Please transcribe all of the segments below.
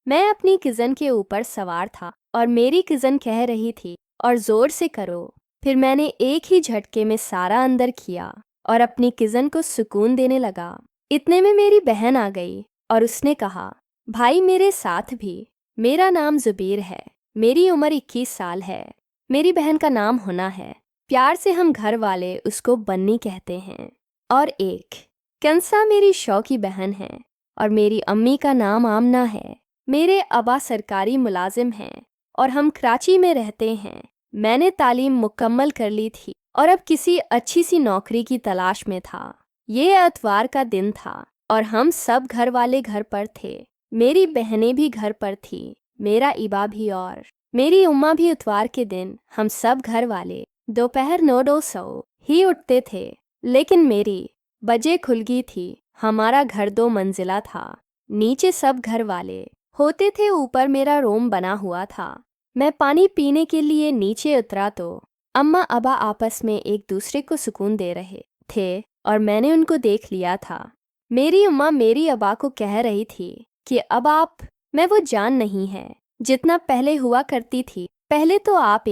मैं अपनी किज़न के ऊपर सवार था और मेरी किज़न कह रही थी और ज़ोर से करो। फिर मैंने एक ही झटके में सारा अंदर किया और अपनी किज़न को सुकून देने लगा। इतने में मेरी बहन आ गई और उसने कहा, भाई मेरे साथ भी। मेरा नाम ज़ुबीर है, मेरी उम्र 21 साल है। मेरी बहन का नाम हुना है, प्यार से हम घर वाले उसको बन्नी कहते हैं। और एक कंसा मेरी शौकी बहन है और मेरी अम्मी का नाम आमना है। मेरे अब्बा सरकारी मुलाजिम हैं और हम कराची में रहते हैं। मैंने तालीम मुकम्मल कर ली थी और अब किसी अच्छी सी नौकरी की तलाश में था। ये इतवार का दिन था और हम सब घर वाले घर पर थे। मेरी बहनें भी घर पर थी, मेरा इबा भी और मेरी उम्मा भी। इतवार के दिन हम सब घर वाले दोपहर 9 ही उठते थे, लेकिन मेरी बजे खुल गई थी। हमारा घर 2 मंजिला था, नीचे सब घर वाले होते थे, ऊपर मेरा रूम बना हुआ था। मैं पानी पीने के लिए नीचे उतरा तो अम्मा अबा आपस में एक दूसरे को सुकून दे रहे थे और मैंने उनको देख लिया था। मेरी अम्मा मेरी अबा को कह रही थी कि अब आप मैं वो जान नहीं है जितना पहले हुआ करती थी। पहले तो आप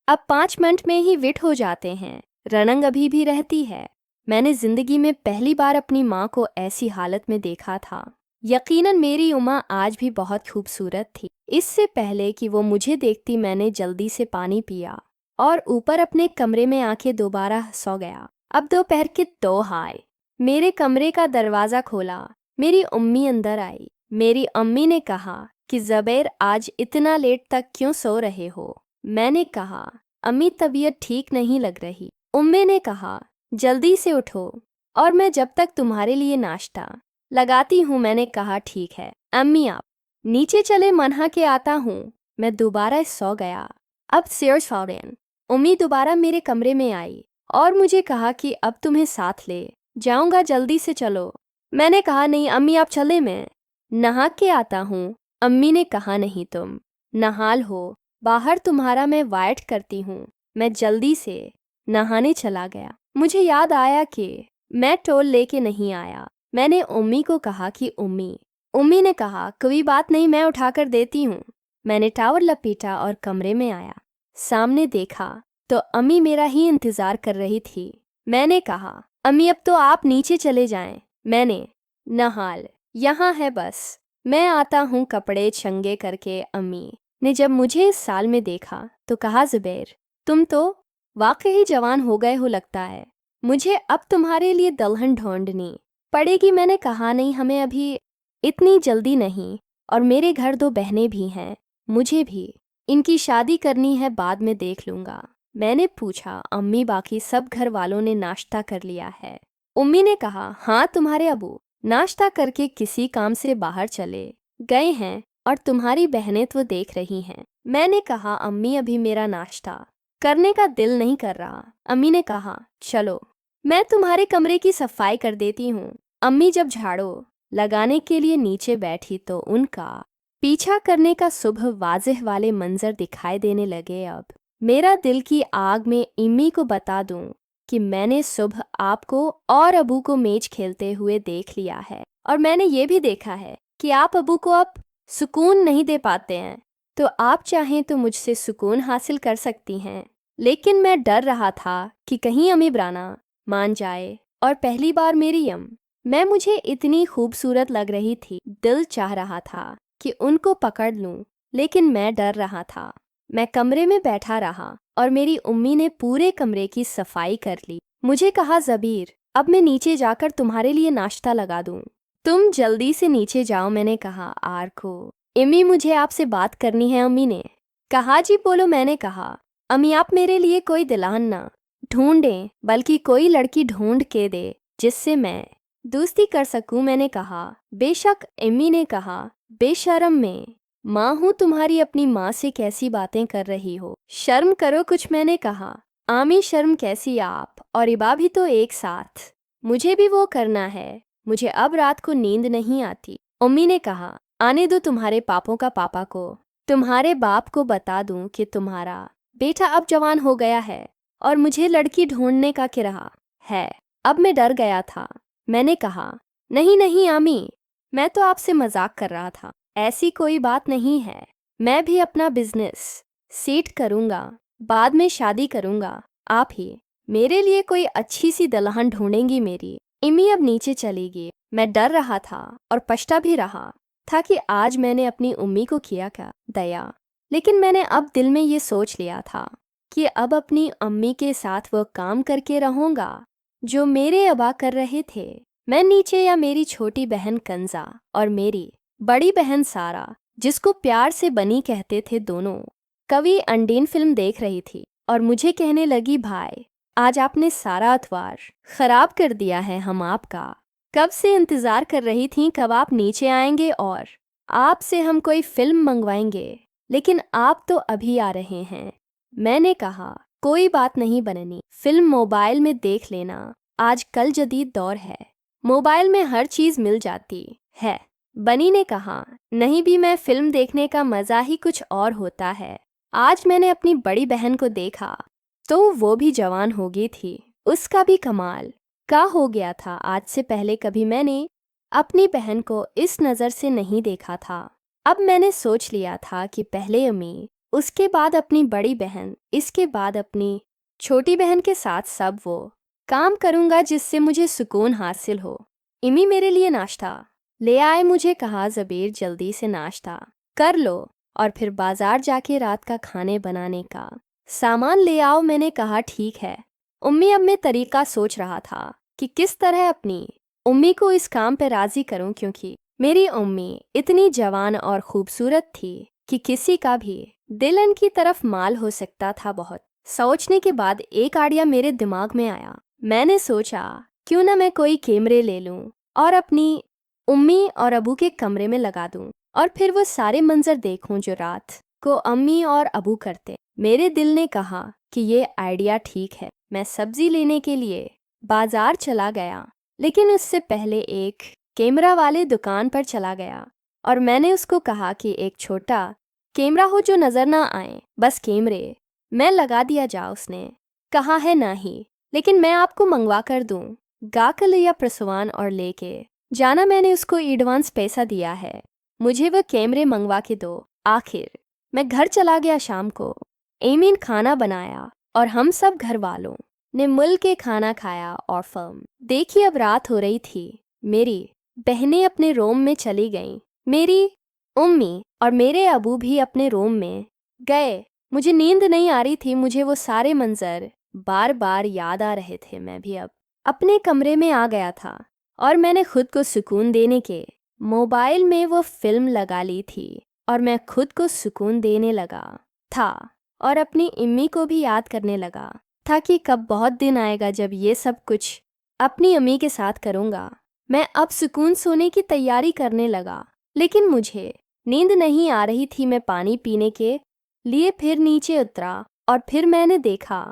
अब 5 मिनट में ही विट हो जाते हैं। रनंग अभी भी रहती है। मैंने जिंदगी में पहली बार अपनी माँ को ऐसी हालत में देखा था। यकीनन मेरी उम्मा आज भी बहुत खूबसूरत थी। इससे पहले कि वो मुझे देखती मैंने जल्दी से पानी पिया और ऊपर अपने कमरे में आके दोबारा सो गया। अब दोपहर के 2 हाय। मेरे कमरे का दरवाज़ा खोला, मेरी अम्मी अंदर आई। मेरी अम्मी ने कहा कि ज़ुबैर आज इतना लेट तक क्यों सो रहे हो। मैंने कहा अम्मी तबीयत ठीक नहीं लग रही। अम्मी ने कहा जल्दी से उठो और मैं जब तक तुम्हारे लिए नाश्ता लगाती हूँ। मैंने कहा ठीक है अम्मी, आप नीचे चले मन्हा के आता हूँ। मैं दोबारा सो गया। अब सिर्फ फौरन अम्मी दोबारा मेरे कमरे में आई और मुझे कहा कि अब तुम्हें साथ ले जाऊंगा, जल्दी से चलो। मैंने कहा नहीं अम्मी आप चले, मैं नहा के आता हूँ। अम्मी ने कहा नहीं तुम नहाल हो, बाहर तुम्हारा मैं वाइट करती हूँ। मैं जल्दी से नहाने चला गया। मुझे याद आया कि मैं टोल लेके नहीं आया। मैंने अम्मी को कहा कि अम्मी ने कहा कोई बात नहीं, मैं उठाकर देती हूँ। मैंने टावल लपेटा और कमरे में आया। सामने देखा तो अम्मी मेरा ही इंतज़ार कर रही थी। मैंने कहा अम्मी अब तो आप नीचे चले जाएं। मैंने नहाल यहाँ है, बस मैं आता हूँ कपड़े चंगे करके। अम्मी ने जब मुझे इस साल में देखा तो कहा ज़ुबैर तुम तो वाकई जवान हो गए हो लगता है। मुझे अब तुम्हारे लिए दुल्हन ढूंढनी पड़ेगी। मैंने कहा नहीं, हमें अभी इतनी जल्दी नहीं, और मेरे घर 2 बहनें भी हैं, मुझे भी इनकी शादी करनी है, बाद में देख लूँगा। मैंने पूछा अम्मी बाकी सब घर वालों ने नाश्ता कर लिया है। अम्मी ने कहा हाँ तुम्हारे अबू नाश्ता करके किसी काम से बाहर चले गए हैं और तुम्हारी बहनें तो देख रही हैं। मैंने कहा अम्मी अभी मेरा नाश्ता करने का दिल नहीं कर रहा। अम्मी ने कहा चलो मैं तुम्हारे कमरे की सफाई कर देती हूँ। अम्मी जब झाड़ू लगाने के लिए नीचे बैठी तो उनका पीछा करने का सुबह वाज़ेह वाले मंजर दिखाई देने लगे। अब मेरा दिल की आग में इम्मी को बता दूं कि मैंने सुबह आपको और अबू को मेज खेलते हुए देख लिया है और मैंने ये भी देखा है कि आप अबू को अब सुकून नहीं दे पाते हैं, तो आप चाहें तो मुझसे सुकून हासिल कर सकती हैं। लेकिन मैं डर रहा था कि कहीं अम्मी ब्राना मान जाए और पहली बार मेरी मैं मुझे इतनी खूबसूरत लग रही थी, दिल चाह रहा था कि उनको पकड़ लूं, लेकिन मैं डर रहा था। मैं कमरे में बैठा रहा और मेरी अम्मी ने पूरे कमरे की सफाई कर ली। मुझे कहा ज़बीर अब मैं नीचे जाकर तुम्हारे लिए नाश्ता लगा दूं, तुम जल्दी से नीचे जाओ। मैंने कहा आर को अम्मी मुझे आपसे बात करनी है। अम्मी ने कहा जी बोलो। मैंने कहा अम्मी आप मेरे लिए कोई दुल्हन ना ढूंढें, बल्कि कोई लड़की ढूंढ के दे जिससे मैं दोस्ती कर सकूं। मैंने कहा बेशक। अम्मी ने कहा बेशर्म मैं माँ हूँ तुम्हारी, अपनी माँ से कैसी बातें कर रही हो, शर्म करो कुछ। मैंने कहा आमी शर्म कैसी, आप और इबा भी तो एक साथ, मुझे भी वो करना है, मुझे अब रात को नींद नहीं आती। अम्मी ने कहा आने दो तुम्हारे पापों का पापा को, तुम्हारे बाप को बता दूं कि तुम्हारा बेटा अब जवान हो गया है और मुझे लड़की ढूंढने का कि रहा है। अब मैं डर गया था। मैंने कहा नहीं नहीं आमी, मैं तो आपसे मजाक कर रहा था। ऐसी कोई बात नहीं है। मैं भी अपना बिजनेस सेट करूँगा, बाद में शादी करूँगा। आप ही मेरे लिए कोई अच्छी सी दुल्हन ढूंढेंगी मेरी। इमी अब नीचे चली गई। मैं डर रहा था और पछता भी रहा था कि आज मैंने अपनी उम्मी को किया क्या दया। लेकिन मैंने अब दिल में ये सोच लिया था कि अब अपनी अम्मी के साथ वो काम करके रहूँगा जो मेरे अबा कर रहे थे। मैं नीचे या मेरी छोटी बहन कंजा और मेरी बड़ी बहन सारा, जिसको प्यार से बनी कहते थे, दोनों कवि अंडीन फिल्म देख रही थी और मुझे कहने लगी, भाई आज आपने सारा अतवार खराब कर दिया है। हम आपका कब से इंतज़ार कर रही थी कब आप नीचे आएंगे और आपसे हम कोई फिल्म मंगवाएंगे, लेकिन आप तो अभी आ रहे हैं। मैंने कहा, कोई बात नहीं बननी, फिल्म मोबाइल में देख लेना, आज कल जदीद दौर है, मोबाइल में हर चीज़ मिल जाती है। बनी ने कहा, नहीं भी, मैं फिल्म देखने का मज़ा ही कुछ और होता है। आज मैंने अपनी बड़ी बहन को देखा तो वो भी जवान हो गई थी। उसका भी कमाल का हो गया था। आज से पहले कभी मैंने अपनी बहन को इस नज़र से नहीं देखा था। अब मैंने सोच लिया था कि पहले अम्मी, उसके बाद अपनी बड़ी बहन, इसके बाद अपनी छोटी बहन के साथ सब वो काम करूँगा जिससे मुझे सुकून हासिल हो। इमी मेरे लिए नाश्ता ले आए। मुझे कहा, ज़बीर जल्दी से नाश्ता कर लो और फिर बाजार जाके रात का खाने बनाने का सामान ले आओ। मैंने कहा, ठीक है उम्मी। अब मैं तरीका सोच रहा था कि किस तरह अपनी उम्मी को इस काम पे राज़ी करूं, क्योंकि मेरी उम्मी इतनी जवान और खूबसूरत थी कि किसी का भी दिल उनकी तरफ माल हो सकता था। बहुत सोचने के बाद एक आइडिया मेरे दिमाग में आया। मैंने सोचा, क्यों ना मैं कोई कैमरे ले लूं और अपनी उम्मी और अबू के कमरे में लगा दूं और फिर वो सारे मंजर देखूं जो रात को अम्मी और अबू करते। मेरे दिल ने कहा कि ये आइडिया ठीक है। मैं सब्जी लेने के लिए बाजार चला गया, लेकिन उससे पहले एक कैमरा वाले दुकान पर चला गया और मैंने उसको कहा कि एक छोटा कैमरा हो जो नज़र ना आए, बस कैमरे मैं लगा दिया जा। उसने कहा है नहीं, लेकिन मैं आपको मंगवा कर दूं। गाकल या प्रसवान और लेके जाना। मैंने उसको एडवांस पैसा दिया है, मुझे वह कैमरे मंगवा के दो। आखिर मैं घर चला गया। शाम को एमीन खाना बनाया और हम सब घर वालों ने मिल के खाना खाया और फिल्म देखी। अब रात हो रही थी। मेरी बहनें अपने रूम में चली गईं। मेरी उम्मी और मेरे अबू भी अपने रूम में गए। मुझे नींद नहीं आ रही थी। मुझे वो सारे मंजर बार बार याद आ रहे थे। मैं भी अब अपने कमरे में आ गया था और मैंने खुद को सुकून देने के मोबाइल में वो फिल्म लगा ली थी और मैं खुद को सुकून देने लगा था और अपनी इम्मी को भी याद करने लगा था कि कब बहुत दिन आएगा जब ये सब कुछ अपनी अम्मी के साथ करूँगा। मैं अब सुकून सोने की तैयारी करने लगा, लेकिन मुझे नींद नहीं आ रही थी। मैं पानी पीने के लिए फिर नीचे उतरा और फिर मैंने देखा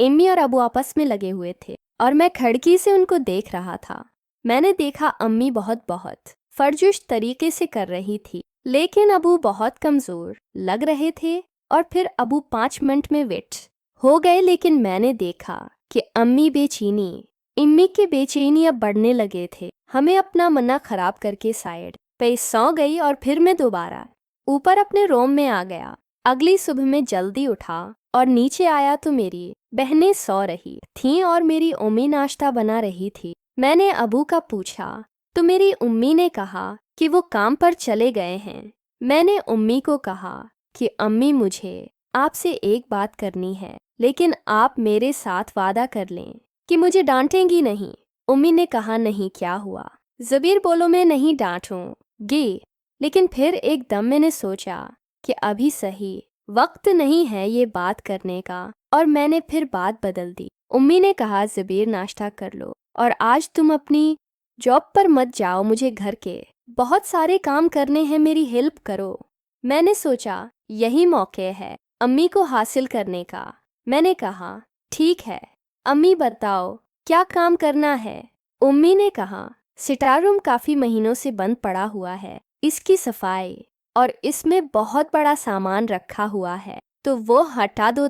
इम्मी और अबू आपस में लगे हुए थे और मैं खिड़की से उनको देख रहा था। मैंने देखा अम्मी बहुत फरजुश तरीके से कर रही थी, लेकिन अबू बहुत कमज़ोर लग रहे थे और फिर अबू 5 मिनट में वेट हो गए। लेकिन मैंने देखा कि अम्मी बेचैनी, इम्मी की बेचैनी अब बढ़ने लगे थे। हमें अपना मन्ना खराब करके साइड पे सौ गई और फिर मैं दोबारा ऊपर अपने रूम में आ गया। अगली सुबह में जल्दी उठा और नीचे आया तो मेरी बहनें सो रही थीं और मेरी उम्मी नाश्ता बना रही थी। मैंने अबू का पूछा तो मेरी उम्मी ने कहा कि वो काम पर चले गए हैं। मैंने उम्मी को कहा कि अम्मी, मुझे आपसे एक बात करनी है, लेकिन आप मेरे साथ वादा कर लें कि मुझे डांटेंगी नहीं। उम्मी ने कहा, नहीं, क्या हुआ? ज़बीर बोलो, मैं नहीं डांटूंगी। लेकिन फिर एकदम मैंने सोचा कि अभी सही वक्त नहीं है ये बात करने का और मैंने फिर बात बदल दी। उम्मी ने कहा, ज़बीर नाश्ता कर लो और आज तुम अपनी जॉब पर मत जाओ, मुझे घर के बहुत सारे काम करने हैं, मेरी हेल्प करो। मैंने सोचा यही मौके है अम्मी को हासिल करने का। मैंने कहा, ठीक है अम्मी, बताओ क्या काम करना है? उम्मी ने कहा, सिटार रूम काफ़ी महीनों से बंद पड़ा हुआ है, इसकी सफाई और इसमें बहुत बड़ा सामान रखा हुआ है, तो वो हटा दो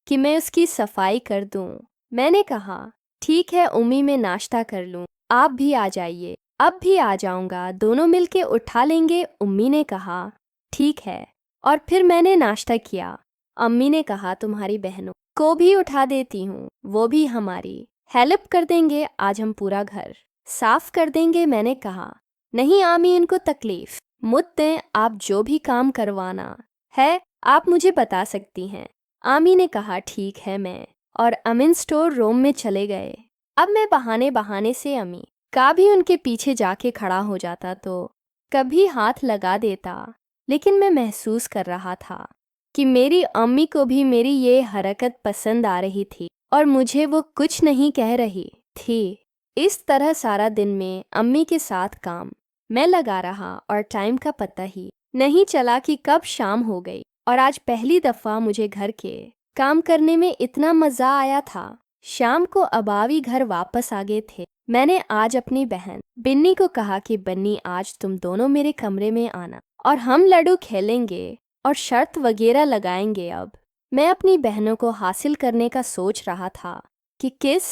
कि मैं उसकी सफाई कर दूं। मैंने कहा, ठीक है उम्मी, मैं नाश्ता कर लूं, आप भी आ जाइए। अब भी आ जाऊंगा, दोनों मिलके उठा लेंगे, अम्मी ने कहा। ठीक है। और फिर मैंने नाश्ता किया। अम्मी ने कहा तुम्हारी बहनों को भी उठा देती हूँ, वो भी हमारी हेल्प कर देंगे, आज हम पूरा घर साफ कर देंगे। मैंने कहा नहीं आमी, इनको तकलीफ मुद्दे, आप जो भी काम करवाना है आप मुझे बता सकती हैं। आमी ने कहा ठीक है। मैं और अमीन स्टोर रूम में चले गए। अब मैं बहाने बहाने से अम्मी का भी उनके पीछे जाके खड़ा हो जाता तो कभी हाथ लगा देता, लेकिन मैं महसूस कर रहा था कि मेरी अम्मी को भी मेरी ये हरकत पसंद आ रही थी और मुझे वो कुछ नहीं कह रही थी। इस तरह सारा दिन में अम्मी के साथ काम मैं लगा रहा और टाइम का पता ही नहीं चला कि कब शाम हो गई। और आज पहली दफ़ा मुझे घर के काम करने में इतना मज़ा आया था। शाम को अबावी घर वापस आ गए थे। मैंने आज अपनी बहन बिन्नी को कहा कि बन्नी आज तुम दोनों मेरे कमरे में आना और हम लड्डू खेलेंगे और शर्त वगैरह लगाएंगे। अब मैं अपनी बहनों को हासिल करने का सोच रहा था कि किस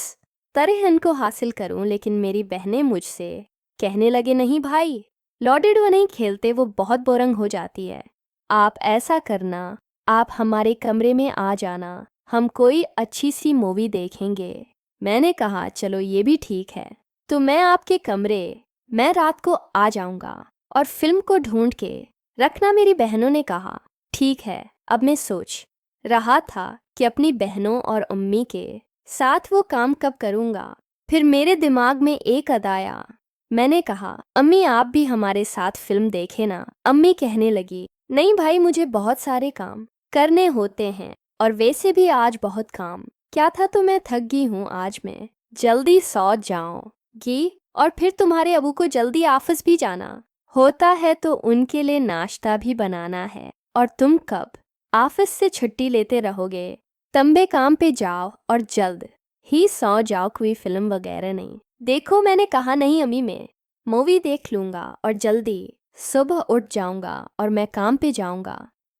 तरह इनको हासिल करूं, लेकिन मेरी बहनें मुझसे कहने लगे नहीं भाई, लॉडेडो नहीं खेलते, वो बहुत बोरिंग हो जाती है। आप ऐसा करना, आप हमारे कमरे में आ जाना, हम कोई अच्छी सी मूवी देखेंगे। मैंने कहा चलो ये भी ठीक है, तो मैं आपके कमरे मैं रात को आ जाऊंगा और फिल्म को ढूंढ के रखना। मेरी बहनों ने कहा ठीक है। अब मैं सोच रहा था कि अपनी बहनों और अम्मी के साथ वो काम कब करूंगा। फिर मेरे दिमाग में एक आया। मैंने कहा अम्मी आप भी हमारे साथ फिल्म देखे ना। अम्मी कहने लगी नहीं भाई, मुझे बहुत सारे काम करने होते हैं और वैसे भी आज बहुत काम क्या था, तो मैं थक गई हूँ, आज मैं जल्दी सो जाऊंगी। और फिर तुम्हारे अबू को जल्दी ऑफिस भी जाना होता है, तो उनके लिए नाश्ता भी बनाना है। और तुम कब ऑफिस से छुट्टी लेते रहोगे? तंबे काम पे जाओ और जल्द ही सो जाओ, कोई फिल्म वगैरह नहीं देखो। मैंने कहा नहीं अम्मी, मैं मूवी देख लूँगा और जल्दी सुबह उठ जाऊँगा और मैं काम पे जाऊँगा।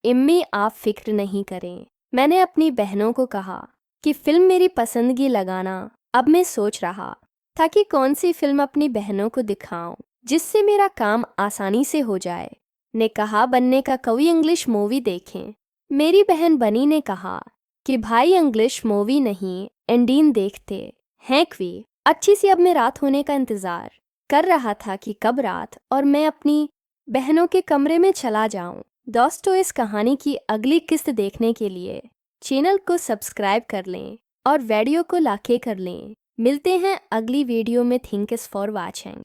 अम्मी आप फिक्र नहीं करें। मैंने अपनी बहनों को कहा कि फिल्म मेरी पसंदगी लगाना। अब मैं सोच रहा था कि कौन सी फिल्म अपनी बहनों को दिखाऊं जिससे मेरा काम आसानी से हो जाए। ने कहा बनने का कोई इंग्लिश मूवी देखें। मेरी बहन बनी ने कहा कि भाई इंग्लिश मूवी नहीं, इंडियन देखते हैं क्वी अच्छी सी। अब मैं रात होने का इंतज़ार कर रहा था कि कब रात और मैं अपनी बहनों के कमरे में चला जाऊं। दोस्तों इस कहानी की अगली किस्त देखने के लिए चैनल को सब्सक्राइब कर लें और वीडियो को लाइक कर लें। मिलते हैं अगली वीडियो में। Thanks for watching.